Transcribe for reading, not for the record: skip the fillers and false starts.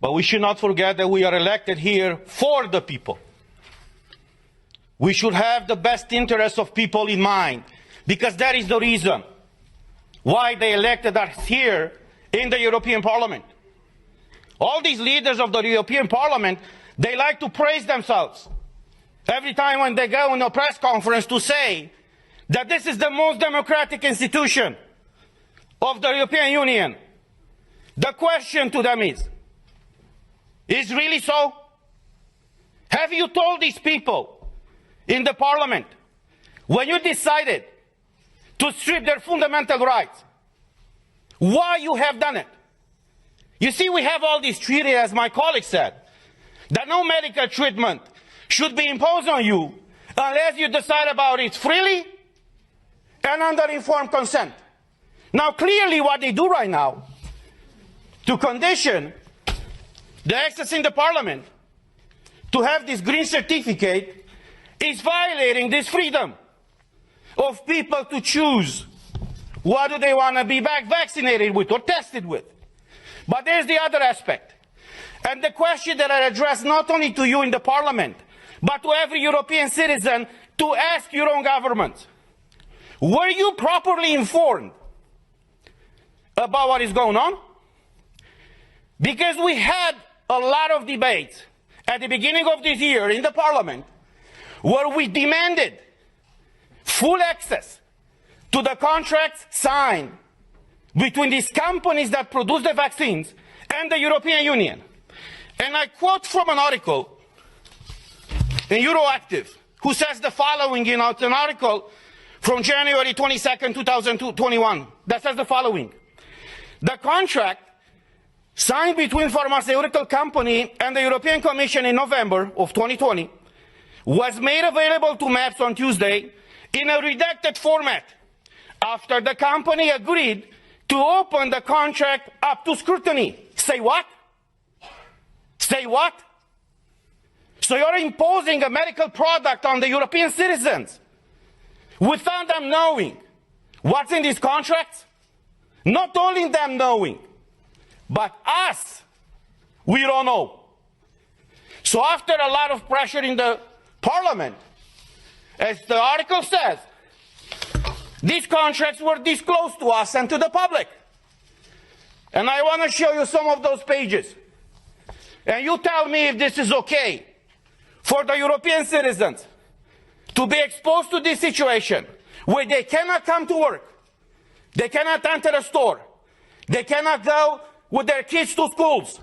But we should not forget that we are elected here for the people. We should have the best interests of people in mind, because that is the reason why they elected us here in the European Parliament. All these leaders of the European Parliament, they like to praise themselves every time when they go in a press conference to say that this is the most democratic institution of the European Union. The question to them is really so? Have you told these people in the Parliament, when you decided to strip their fundamental rights, why you have done it? You see, we have all these treaties, as my colleague said, that no medical treatment should be imposed on you unless you decide about it freely and under informed consent. Now, clearly what they do right now to condition the access in the Parliament to have this green certificate is violating this freedom of people to choose what do they want to be vaccinated with or tested with. But there's the other aspect. And the question that I address not only to you in the Parliament, but to every European citizen, to ask your own government. Were you properly informed about what is going on? Because we had a lot of debates at the beginning of this year in the Parliament where we demanded full access to the contracts signed between these companies that produce the vaccines and the European Union. And I quote from an article in Euroactiv, who says the following in an article from January 22nd, 2021, that says the following. The contract signed between pharmaceutical company and the European Commission in November of 2020 was made available to MAPS on Tuesday in a redacted format after the company agreed to open the contract up to scrutiny. Say what? Say what? So you're imposing a medical product on the European citizens without them knowing what's in these contracts? Not only them knowing, but us, we don't know. So after a lot of pressure in the Parliament, as the article says, these contracts were disclosed to us and to the public. And I want to show you some of those pages. And you tell me if this is okay for the European citizens to be exposed to this situation where they cannot come to work, they cannot enter a store, they cannot go with their kids to schools,